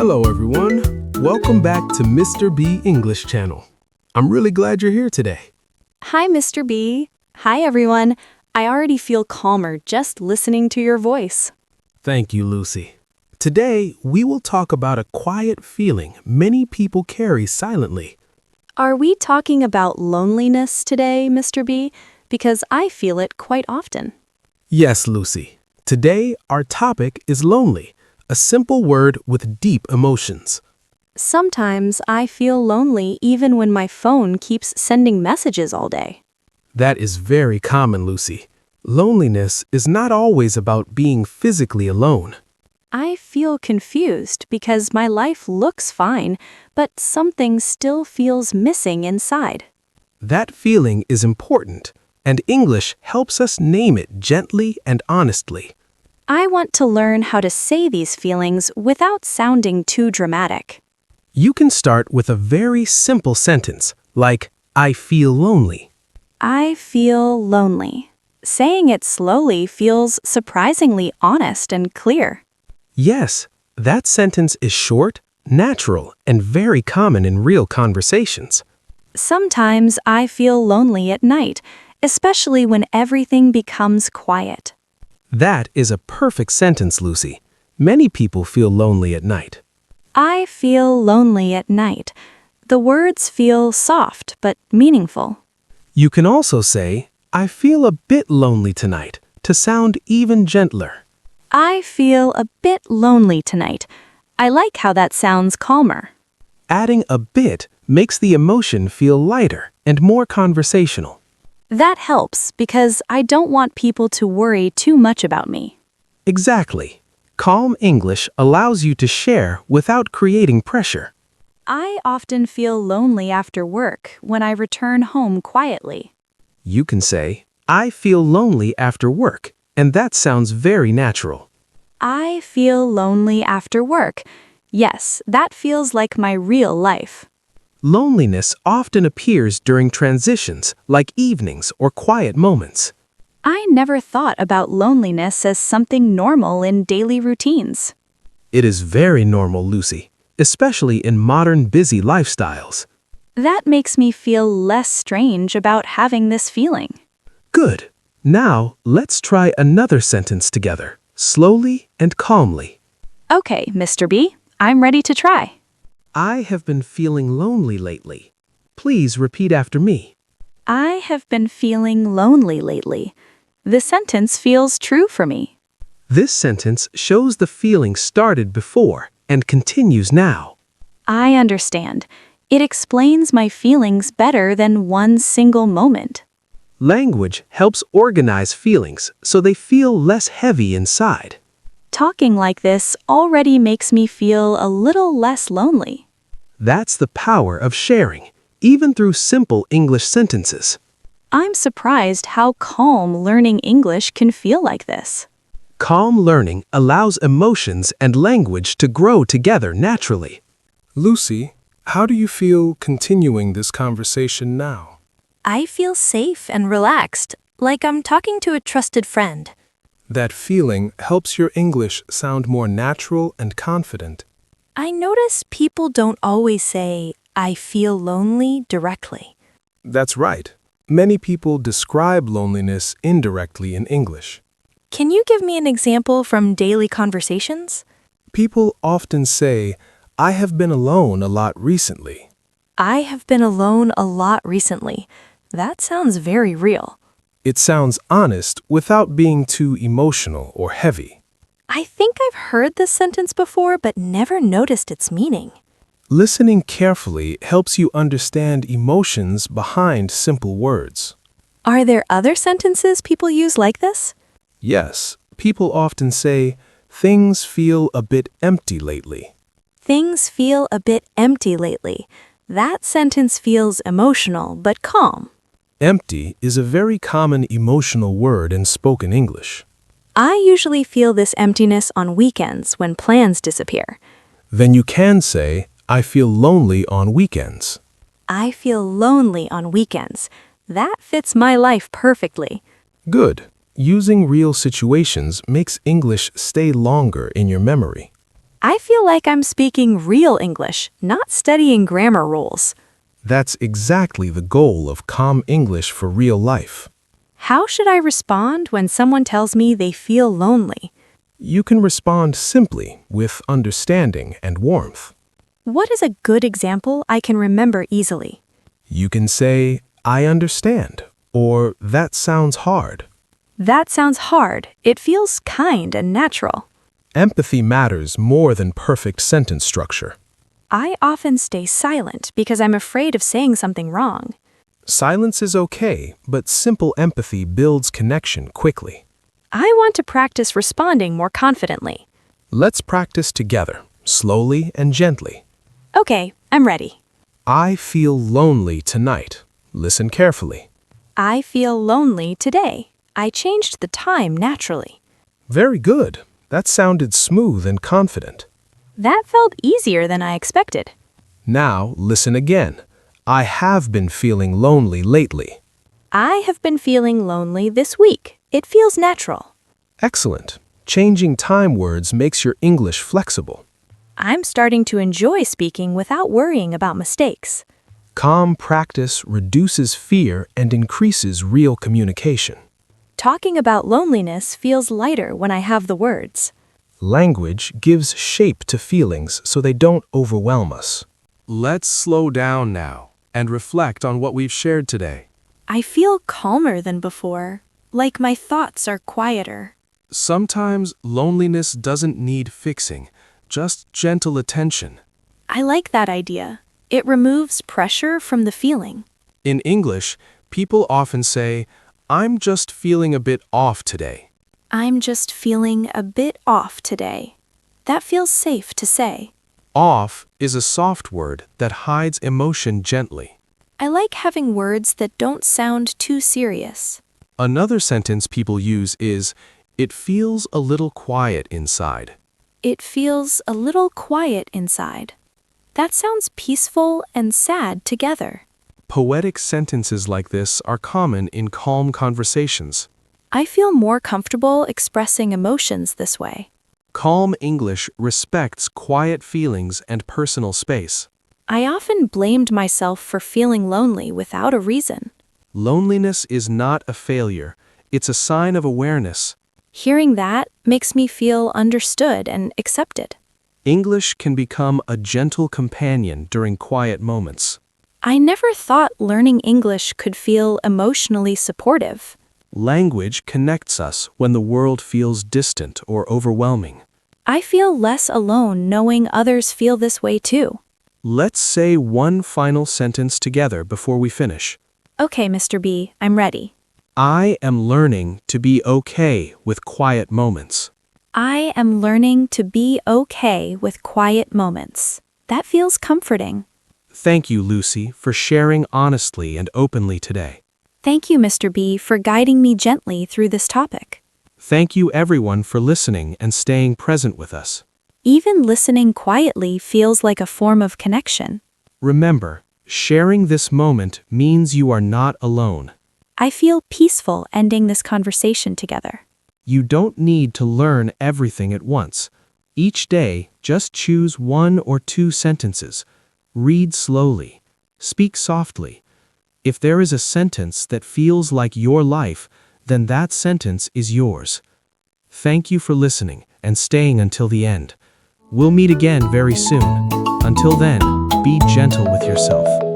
Hello everyone, welcome back to MrBee.English channel. I'm really glad you're here today. Hi, Mr. B. Hi, everyone. I already feel calmer just listening to your voice. Thank you, Lucy. Today, we will talk about a quiet feeling many people carry silently. Are we talking about loneliness today, Mr. B? Because I feel it quite often. Yes, Lucy. Today, our topic is lonely, a simple word with deep emotions. Sometimes I feel lonely even when my phone keeps sending messages all day. That is very common, Lucy. Loneliness is not always about being physically alone. I feel confused because my life looks fine, but something still feels missing inside. That feeling is important, and English helps us name it gently and honestly. I want to learn how to say these feelings without sounding too dramatic. You can start with a very simple sentence, like, I feel lonely. I feel lonely. Saying it slowly feels surprisingly honest and clear. Yes, that sentence is short, natural, and very common in real conversations. Sometimes I feel lonely at night, especially when everything becomes quiet. That is a perfect sentence, Lucy. Many people feel lonely at night. I feel lonely at night. The words feel soft but meaningful. You can also say, I feel a bit lonely tonight, to sound even gentler. I feel a bit lonely tonight. I like how that sounds calmer. Adding a bit makes the emotion feel lighter and more conversational. That helps because I don't want people to worry too much about me. Exactly. Calm English allows you to share without creating pressure. I often feel lonely after work when I return home quietly. You can say, I feel lonely after work, and that sounds very natural. I feel lonely after work. Yes, that feels like my real life. Loneliness often appears during transitions like evenings or quiet moments. I never thought about loneliness as something normal in daily routines. It is very normal, Lucy, especially in modern busy lifestyles. That makes me feel less strange about having this feeling. Good. Now, let's try another sentence together, slowly and calmly. Okay, Mr. B, I'm ready to try. I have been feeling lonely lately. Please repeat after me. I have been feeling lonely lately. The sentence feels true for me. This sentence shows the feeling started before and continues now. I understand. It explains my feelings better than one single moment. Language helps organize feelings so they feel less heavy inside. Talking like this already makes me feel a little less lonely. That's the power of sharing, even through simple English sentences. I'm surprised how calm learning English can feel like this. Calm learning allows emotions and language to grow together naturally. Lucy, how do you feel continuing this conversation now? I feel safe and relaxed, like I'm talking to a trusted friend. That feeling helps your English sound more natural and confident. I notice people don't always say, I feel lonely directly. That's right. Many people describe loneliness indirectly in English. Can you give me an example from daily conversations? People often say, I have been alone a lot recently. I have been alone a lot recently. That sounds very real. It sounds honest without being too emotional or heavy. I think I've heard this sentence before, but never noticed its meaning. Listening carefully helps you understand emotions behind simple words. Are there other sentences people use like this? Yes, people often say, things feel a bit empty lately. Things feel a bit empty lately. That sentence feels emotional but calm. Empty is a very common emotional word in spoken English. I usually feel this emptiness on weekends when plans disappear. Then you can say, I feel lonely on weekends. I feel lonely on weekends. That fits my life perfectly. Good. Using real situations makes English stay longer in your memory. I feel like I'm speaking real English, not studying grammar rules. That's exactly the goal of Calm English for Real Life. How should I respond when someone tells me they feel lonely? You can respond simply with understanding and warmth. What is a good example I can remember easily? You can say, I understand, or that sounds hard. That sounds hard. It feels kind and natural. Empathy matters more than perfect sentence structure. I often stay silent because I'm afraid of saying something wrong. Silence is okay, but simple empathy builds connection quickly. I want to practice responding more confidently. Let's practice together, slowly and gently. Okay, I'm ready. I feel lonely tonight. Listen carefully. I feel lonely today. I changed the time naturally. Very good. That sounded smooth and confident. That felt easier than I expected. Now, listen again. I have been feeling lonely lately. I have been feeling lonely this week. It feels natural. Excellent. Changing time words makes your English flexible. I'm starting to enjoy speaking without worrying about mistakes. Calm practice reduces fear and increases real communication. Talking about loneliness feels lighter when I have the words. Language gives shape to feelings so they don't overwhelm us. Let's slow down now and reflect on what we've shared today. I feel calmer than before, like my thoughts are quieter. Sometimes loneliness doesn't need fixing, just gentle attention. I like that idea. It removes pressure from the feeling. In English, people often say, I'm just feeling a bit off today. I'm just feeling a bit off today. That feels safe to say. Off is a soft word that hides emotion gently. I like having words that don't sound too serious. Another sentence people use is, it feels a little quiet inside. It feels a little quiet inside. That sounds peaceful and sad together. Poetic sentences like this are common in calm conversations. I feel more comfortable expressing emotions this way. Calm English respects quiet feelings and personal space. I often blamed myself for feeling lonely without a reason. Loneliness is not a failure. It's a sign of awareness. Hearing that makes me feel understood and accepted. English can become a gentle companion during quiet moments. I never thought learning English could feel emotionally supportive. Language connects us when the world feels distant or overwhelming. I feel less alone knowing others feel this way too. Let's say one final sentence together before we finish. Okay, Mr. B, I'm ready. I am learning to be okay with quiet moments. I am learning to be okay with quiet moments. That feels comforting. Thank you, Lucy, for sharing honestly and openly today. Thank you, Mr. B, for guiding me gently through this topic. Thank you, everyone, for listening and staying present with us. Even listening quietly feels like a form of connection. Remember, sharing this moment means you are not alone. I feel peaceful ending this conversation together. You don't need to learn everything at once. Each day, just choose 1 or 2 sentences. Read slowly. Speak softly. If there is a sentence that feels like your life, then that sentence is yours. Thank you for listening and staying until the end. We'll meet again very soon. Until then, be gentle with yourself.